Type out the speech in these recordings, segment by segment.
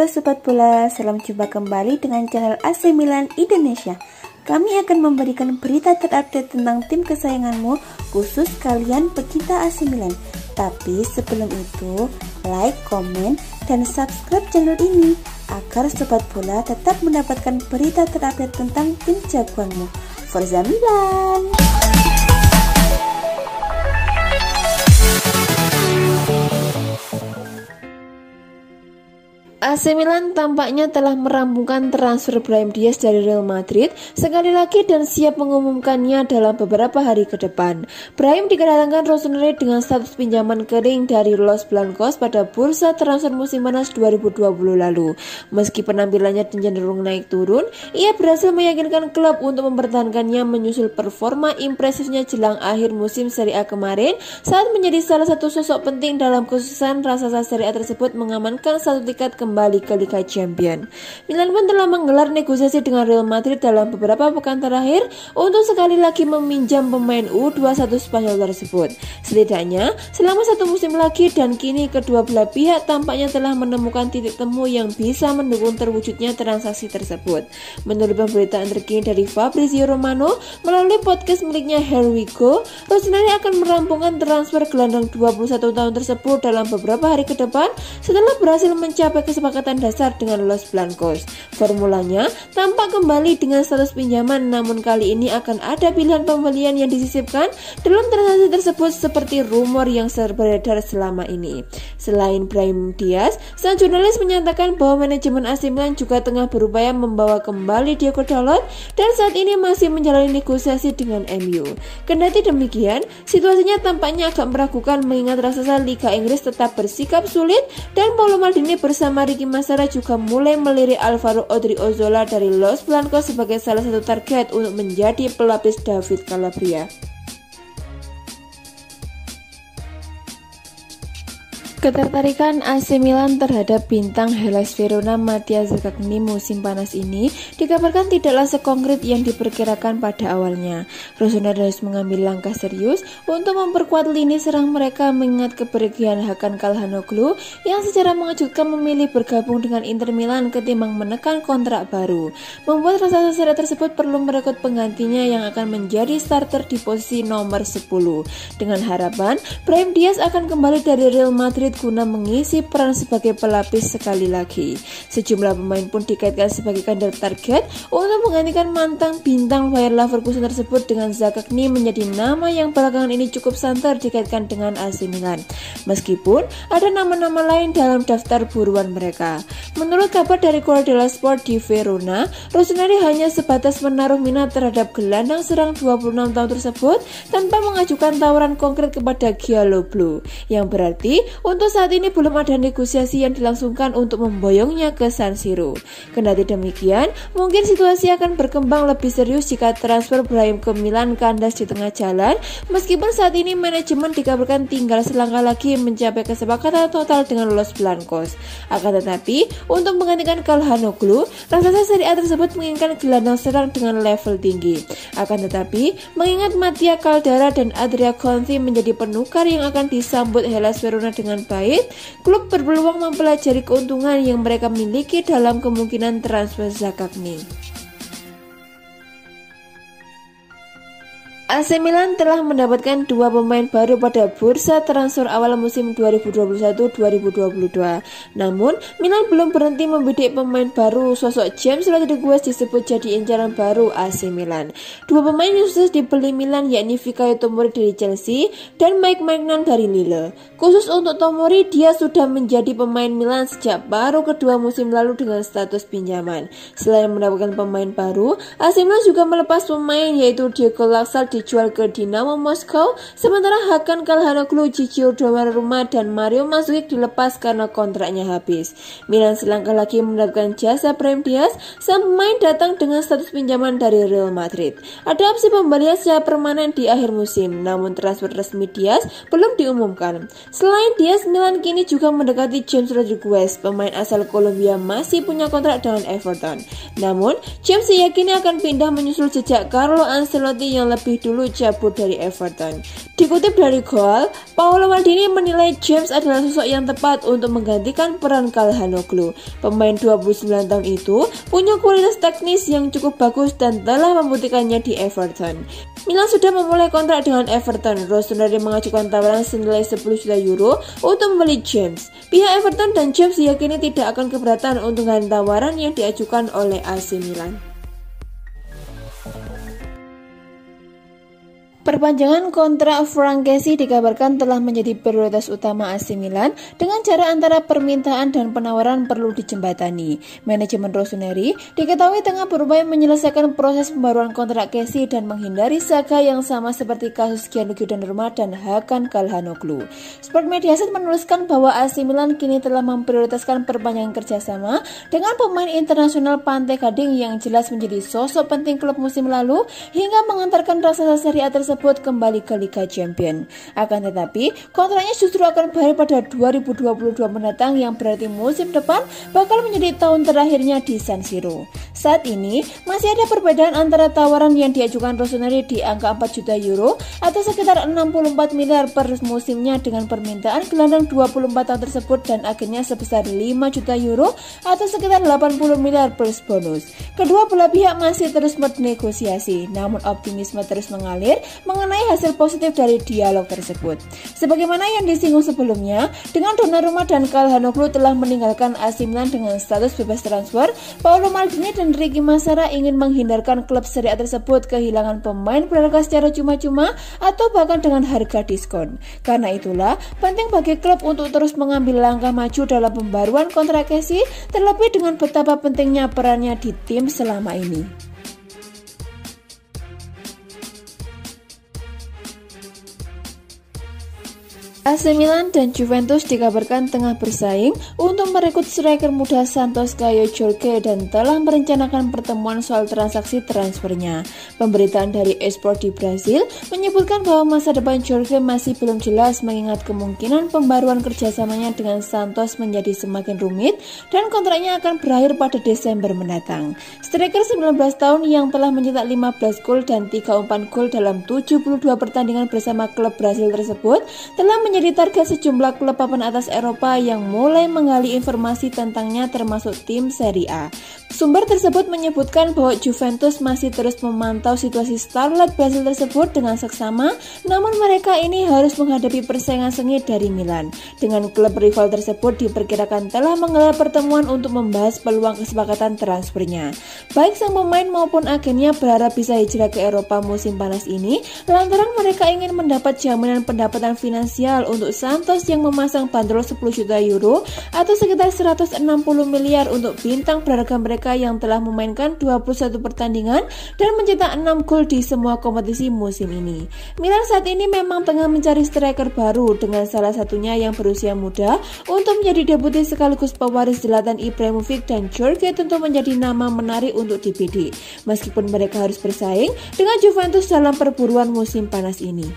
Halo Sobat Bola, salam jumpa kembali dengan channel AC Milan Indonesia. Kami akan memberikan berita terupdate tentang tim kesayanganmu, khusus kalian pecinta AC Milan. Tapi sebelum itu, like, komen, dan subscribe channel ini agar Sobat Bola tetap mendapatkan berita terupdate tentang tim jagoanmu. Forza Milan! AC Milan tampaknya telah merampungkan transfer Brahim Diaz dari Real Madrid sekali lagi dan siap mengumumkannya dalam beberapa hari ke depan. Brahim dikedatangkan Rossoneri dengan status pinjaman kering dari Los Blancos pada bursa transfer musim panas 2020 lalu. Meski penampilannya cenderung naik turun, ia berhasil meyakinkan klub untuk mempertahankannya menyusul performa impresifnya jelang akhir musim Serie A kemarin saat menjadi salah satu sosok penting dalam kesuksesan raksasa Serie A tersebut mengamankan satu tiket kembali ke Liga Champions. Milan pun telah menggelar negosiasi dengan Real Madrid dalam beberapa pekan terakhir untuk sekali lagi meminjam pemain U21 Spanyol tersebut. Setidaknya selama satu musim lagi dan kini kedua belah pihak tampaknya telah menemukan titik temu yang bisa mendukung terwujudnya transaksi tersebut. Menurut pemberitaan terkini dari Fabrizio Romano melalui podcast miliknya Here We Go, Rossoneri akan merampungkan transfer gelandang 21 tahun tersebut dalam beberapa hari ke depan setelah berhasil mencapai kesepakatan dasar dengan Los Blancos. Formulanya tampak kembali dengan status pinjaman, namun kali ini akan ada pilihan pembelian yang disisipkan dalam transaksi tersebut seperti rumor yang beredar selama ini. Selain Brahim Diaz, sang jurnalis menyatakan bahwa manajemen AC Milan juga tengah berupaya membawa kembali Diogo Dalot dan saat ini masih menjalani negosiasi dengan MU. Kendati demikian, situasinya tampaknya agak meragukan mengingat raksasa Liga Inggris tetap bersikap sulit dan Paolo Maldini bersama Ricky Massara juga mulai melirik Alvaro Odriozola dari Los Blancos sebagai salah satu target untuk menjadi pelapis David Calabria. Ketertarikan AC Milan terhadap bintang Hellas Verona Mattia Zaccagni musim panas ini dikabarkan tidaklah sekonkret yang diperkirakan pada awalnya. Rossoneri harus mengambil langkah serius untuk memperkuat lini serang mereka mengingat kepergian Hakan Calhanoglu yang secara mengejutkan memilih bergabung dengan Inter Milan ketimbang menekan kontrak baru. Membuat raksasa Serie A tersebut perlu merekrut penggantinya yang akan menjadi starter di posisi nomor 10. Dengan harapan Brahim Diaz akan kembali dari Real Madrid guna mengisi peran sebagai pelapis sekali lagi. Sejumlah pemain pun dikaitkan sebagai kandidat target untuk menggantikan mantan bintang Bayer Leverkusen tersebut, dengan Zaccagni menjadi nama yang belakangan ini cukup santer dikaitkan dengan AC Milan. Meskipun ada nama-nama lain dalam daftar buruan mereka. Menurut kabar dari Corriere dello Sport di Verona, Rossoneri hanya sebatas menaruh minat terhadap gelandang serang 26 tahun tersebut tanpa mengajukan tawaran konkret kepada Giallo Blu, yang berarti untuk saat ini belum ada negosiasi yang dilangsungkan untuk memboyongnya ke San Siro. Kendati demikian, mungkin situasi akan berkembang lebih serius jika transfer Brahim ke Milan kandas di tengah jalan, meskipun saat ini manajemen dikabarkan tinggal selangkah lagi mencapai kesepakatan total dengan Los Blancos. Akan tetapi, untuk menggantikan Calhanoglu, raksasa Serie A tersebut menginginkan gelandang serang dengan level tinggi. Akan tetapi, mengingat Mattia Caldara dan Andrea Conti menjadi penukar yang akan disambut Hellas Verona dengan baik, klub berpeluang mempelajari keuntungan yang mereka miliki dalam kemungkinan transfer Zaccagni. AC Milan telah mendapatkan dua pemain baru pada bursa transfer awal musim 2021-2022. Namun, Milan belum berhenti membidik pemain baru. Sosok James Rodriguez disebut jadi incaran baru AC Milan. Dua pemain yang sukses dibeli Milan yakni Fikayo Tomori dari Chelsea dan Mike Maignan dari Lille. Khusus untuk Tomori, dia sudah menjadi pemain Milan sejak paruh kedua musim lalu dengan status pinjaman. Selain mendapatkan pemain baru, AC Milan juga melepas pemain yaitu Diego Laxalt dijual ke Dinamo Moskow, sementara Hakan Calhanoglu, Gigio Donnarumma dan Mario Mandzukic dilepas karena kontraknya habis. Milan selangkah lagi mendapatkan jasa Brahim Diaz, sang pemain datang dengan status pinjaman dari Real Madrid. Ada opsi pembelian secara permanen di akhir musim, namun transfer resmi Diaz belum diumumkan. Selain Diaz, Milan kini juga mendekati James Rodriguez, pemain asal Kolombia masih punya kontrak dengan Everton. Namun, James diyakini akan pindah menyusul jejak Carlo Ancelotti yang lebih dulu dulu cabut dari Everton. Dikutip dari Goal, Paolo Maldini menilai James adalah sosok yang tepat untuk menggantikan peran Calhanoglu. Pemain 29 tahun itu punya kualitas teknis yang cukup bagus dan telah membuktikannya di Everton. Milan sudah memulai kontrak dengan Everton. Rossoneri mengajukan tawaran senilai 10 juta euro untuk membeli James. Pihak Everton dan James diyakini tidak akan keberatan untuk tawaran yang diajukan oleh AC Milan. Perpanjangan kontrak Franck Kessie dikabarkan telah menjadi prioritas utama AC Milan dengan cara antara permintaan dan penawaran perlu dijembatani. Manajemen Rossoneri diketahui tengah berupaya menyelesaikan proses pembaruan kontrak Kessie dan menghindari saga yang sama seperti kasus Gianluigi Donnarumma dan Hakan Calhanoglu. Sport Mediaset menuliskan bahwa AC Milan kini telah memprioritaskan perpanjangan kerjasama dengan pemain internasional Pantai Gading yang jelas menjadi sosok penting klub musim lalu hingga mengantarkan raksasa Serie A tersebut kembali ke Liga Champions. Akan tetapi, kontraknya justru akan berakhir pada 2022 mendatang yang berarti musim depan bakal menjadi tahun terakhirnya di San Siro. Saat ini, masih ada perbedaan antara tawaran yang diajukan Rossoneri di angka 4 juta euro atau sekitar 64 miliar per musimnya dengan permintaan gelandang 24 tahun tersebut dan akhirnya sebesar 5 juta euro atau sekitar 80 miliar plus bonus. Kedua belah pihak masih terus bernegosiasi, namun optimisme terus mengalir mengenai hasil positif dari dialog tersebut. Sebagaimana yang disinggung sebelumnya, dengan Donnarumma dan Calhanoglu telah meninggalkan AC Milan dengan status bebas transfer, Paolo Maldini dan Ricky Massara ingin menghindarkan klub Serie A tersebut kehilangan pemain berharga secara cuma-cuma atau bahkan dengan harga diskon. Karena itulah, penting bagi klub untuk terus mengambil langkah maju dalam pembaruan kontrak Kessie, terlebih dengan betapa pentingnya perannya di tim selama ini. AC Milan dan Juventus dikabarkan tengah bersaing untuk merekrut striker muda Santos Caio Jorge dan telah merencanakan pertemuan soal transaksi transfernya. Pemberitaan dari Esport di Brasil menyebutkan bahwa masa depan Jorge masih belum jelas mengingat kemungkinan pembaruan kerjasamanya dengan Santos menjadi semakin rumit dan kontraknya akan berakhir pada Desember mendatang. Striker 19 tahun yang telah mencetak 15 gol dan 3 umpan gol dalam 72 pertandingan bersama klub Brasil tersebut telah menjadi target sejumlah klub papan atas Eropa yang mulai menggali informasi tentangnya termasuk tim Serie A. Sumber tersebut menyebutkan bahwa Juventus masih terus memantau situasi starlet Brasil tersebut dengan seksama, namun mereka ini harus menghadapi persaingan sengit dari Milan. Dengan klub rival tersebut diperkirakan telah menggelar pertemuan untuk membahas peluang kesepakatan transfernya. Baik sang pemain maupun agennya berharap bisa hijrah ke Eropa musim panas ini, lantaran mereka ingin mendapat jaminan pendapatan finansial untuk Santos yang memasang bandrol 10 juta euro atau sekitar 160 miliar untuk bintang berharga mereka yang telah memainkan 21 pertandingan dan mencetak 6 gol di semua kompetisi musim ini. Milan saat ini memang tengah mencari striker baru dengan salah satunya yang berusia muda untuk menjadi debuti sekaligus pewaris Zlatan Ibrahimovic dan Jorge tentu menjadi nama menarik untuk dibidik meskipun mereka harus bersaing dengan Juventus dalam perburuan musim panas ini.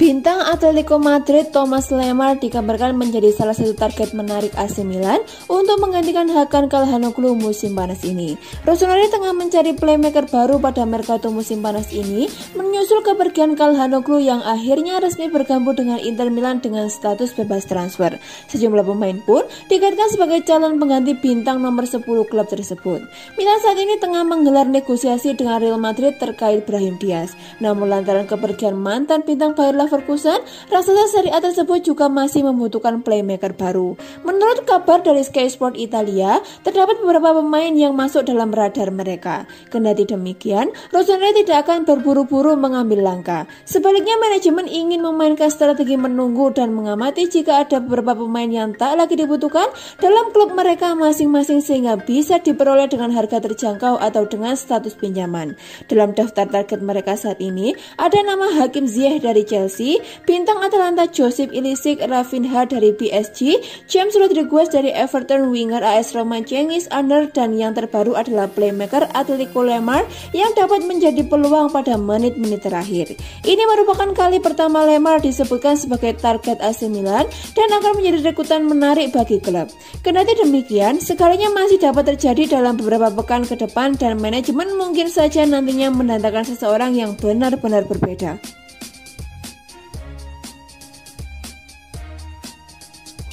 Bintang Atletico Madrid Thomas Lemar dikabarkan menjadi salah satu target menarik AC Milan untuk menggantikan Hakan Calhanoglu musim panas ini. Rossoneri tengah mencari playmaker baru pada Mercato musim panas ini, menyusul kepergian Calhanoglu yang akhirnya resmi bergabung dengan Inter Milan dengan status bebas transfer. Sejumlah pemain pun dikaitkan sebagai calon pengganti bintang nomor 10 klub tersebut. Milan saat ini tengah menggelar negosiasi dengan Real Madrid terkait Brahim Diaz. Namun lantaran kepergian mantan bintang Bayer Leverkusen, raksasa Serie A tersebut juga masih membutuhkan playmaker baru. Menurut kabar dari Sky Sport Italia, terdapat beberapa pemain yang masuk dalam radar mereka. Kendati demikian, Rossoneri tidak akan berburu-buru mengambil langkah. Sebaliknya, manajemen ingin memainkan strategi menunggu dan mengamati jika ada beberapa pemain yang tak lagi dibutuhkan dalam klub mereka masing-masing sehingga bisa diperoleh dengan harga terjangkau atau dengan status pinjaman. Dalam daftar target mereka saat ini, ada nama Hakim Ziyech dari Chelsea, Chelsea, bintang Atalanta Josip Ilicic, Rafinha dari PSG, James Rodriguez dari Everton, winger AS Roma Cengiz Under, dan yang terbaru adalah playmaker Atletico Lemar yang dapat menjadi peluang pada menit-menit terakhir. Ini merupakan kali pertama Lemar disebutkan sebagai target AC Milan dan akan menjadi rekrutan menarik bagi klub. Kendati demikian, segalanya masih dapat terjadi dalam beberapa pekan ke depan dan manajemen mungkin saja nantinya mendatangkan seseorang yang benar-benar berbeda.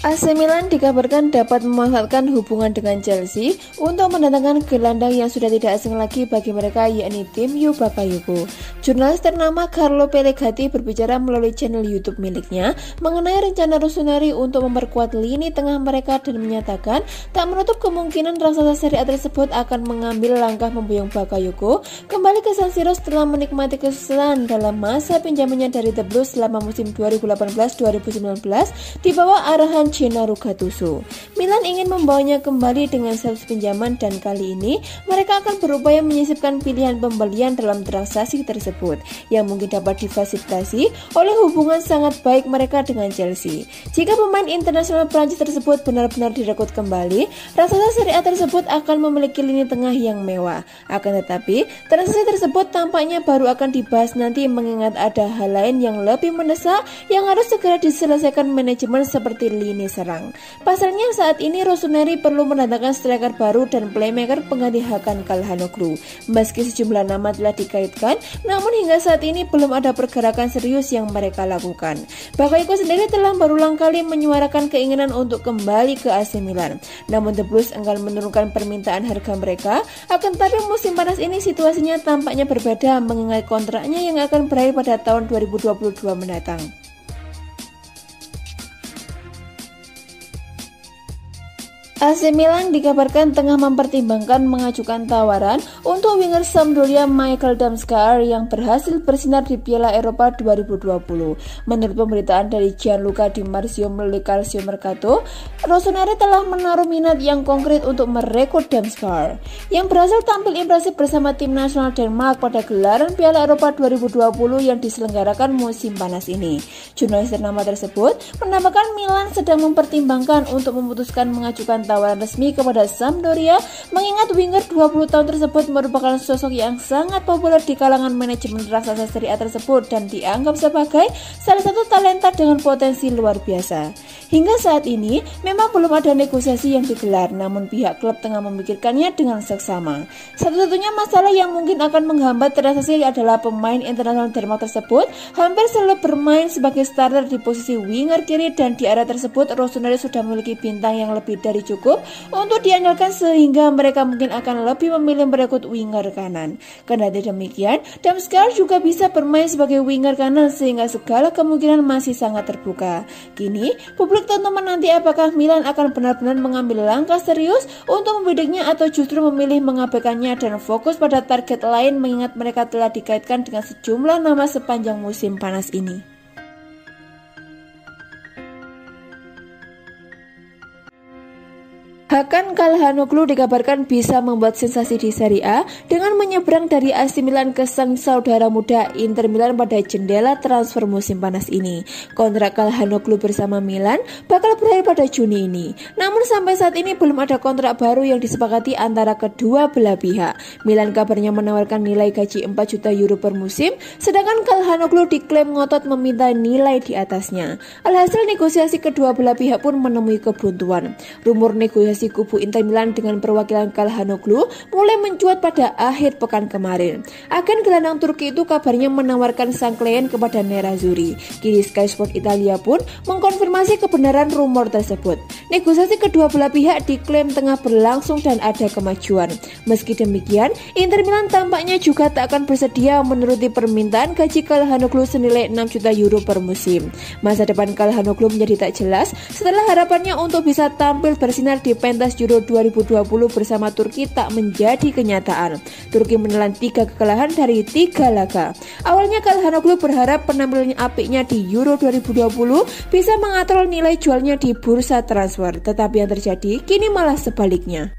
AC Milan dikabarkan dapat memanfaatkan hubungan dengan Chelsea untuk mendatangkan gelandang yang sudah tidak asing lagi bagi mereka, yakni Timo Bakayoko. Jurnalis ternama Carlo Pellegatti berbicara melalui channel YouTube miliknya mengenai rencana Rossoneri untuk memperkuat lini tengah mereka dan menyatakan tak menutup kemungkinan raksasa Serie A tersebut akan mengambil langkah memboyong Bakayoko kembali ke San Siro setelah menikmati kesuksesan dalam masa pinjamannya dari The Blues selama musim 2018-2019 di bawah arahan Gennaro Gattuso. Milan ingin membawanya kembali dengan status pinjaman dan kali ini mereka akan berupaya menyisipkan pilihan pembelian dalam transaksi tersebut yang mungkin dapat difasilitasi oleh hubungan sangat baik mereka dengan Chelsea. Jika pemain internasional Prancis tersebut benar-benar direkrut kembali, raksasa Serie A tersebut akan memiliki lini tengah yang mewah. Akan tetapi, transaksi tersebut tampaknya baru akan dibahas nanti mengingat ada hal lain yang lebih mendesak yang harus segera diselesaikan manajemen seperti lini serang. Pasalnya saat ini Rossoneri perlu mendatangkan striker baru dan playmaker pengganti Hakan Calhanoglu. Meski sejumlah nama telah dikaitkan, namun hingga saat ini belum ada pergerakan serius yang mereka lakukan. Bakayoko sendiri telah berulang kali menyuarakan keinginan untuk kembali ke AC Milan. Namun The Blues enggan menurunkan permintaan harga mereka. Akan tetapi musim panas ini situasinya tampaknya berbeda mengingat kontraknya yang akan berakhir pada tahun 2022 mendatang. AC Milan dikabarkan tengah mempertimbangkan mengajukan tawaran untuk winger Sampdoria Michael Damsgaard yang berhasil bersinar di Piala Eropa 2020. Menurut pemberitaan dari Gianluca Di Marzio melalui Calcio Mercato, Rossoneri telah menaruh minat yang konkret untuk merekrut Damsgaard yang berhasil tampil impresif bersama tim nasional Denmark pada gelaran Piala Eropa 2020 yang diselenggarakan musim panas ini. Jurnalis ternama tersebut menambahkan Milan sedang mempertimbangkan untuk memutuskan mengajukan tawaran resmi kepada Sampdoria mengingat winger 20 tahun tersebut merupakan sosok yang sangat populer di kalangan manajemen raksasa Serie A tersebut dan dianggap sebagai salah satu talenta dengan potensi luar biasa. Hingga saat ini memang belum ada negosiasi yang digelar, namun pihak klub tengah memikirkannya dengan seksama. Satu-satunya masalah yang mungkin akan menghambat transaksi adalah pemain internasional Denmark tersebut hampir selalu bermain sebagai starter di posisi winger kiri dan di area tersebut Rossoneri sudah memiliki bintang yang lebih dari cukup untuk diandalkan sehingga mereka mungkin akan lebih memilih merekrut winger kanan. Kendati demikian, Damsgaard juga bisa bermain sebagai winger kanan sehingga segala kemungkinan masih sangat terbuka. Kini, publik tentu menanti apakah Milan akan benar-benar mengambil langkah serius untuk membidiknya atau justru memilih mengabaikannya dan fokus pada target lain mengingat mereka telah dikaitkan dengan sejumlah nama sepanjang musim panas ini. Hakan Calhanoglu dikabarkan bisa membuat sensasi di Serie A dengan menyeberang dari AC Milan ke sang saudara muda Inter Milan pada jendela transfer musim panas ini. Kontrak Calhanoglu bersama Milan bakal berakhir pada Juni ini. Namun sampai saat ini belum ada kontrak baru yang disepakati antara kedua belah pihak. Milan kabarnya menawarkan nilai gaji 4 juta euro per musim, sedangkan Calhanoglu diklaim ngotot meminta nilai di atasnya. Alhasil negosiasi kedua belah pihak pun menemui kebuntuan. Rumor negosiasi kubu Inter Milan dengan perwakilan Calhanoglu mulai mencuat pada akhir pekan kemarin. Agen gelandang Turki itu kabarnya menawarkan sang klien kepada Nerazzurri. Kini Sky Sport Italia pun mengkonfirmasi kebenaran rumor tersebut. Negosiasi kedua belah pihak diklaim tengah berlangsung dan ada kemajuan. Meski demikian, Inter Milan tampaknya juga tak akan bersedia menuruti permintaan gaji Calhanoglu senilai 6 juta euro per musim. Masa depan Calhanoglu menjadi tak jelas setelah harapannya untuk bisa tampil bersinar di pentas Euro 2020 bersama Turki tak menjadi kenyataan. Turki menelan 3 kekalahan dari 3 laga. Awalnya Calhanoglu berharap penampilan apiknya di Euro 2020 bisa mengatur nilai jualnya di bursa transfer, tetapi yang terjadi kini malah sebaliknya.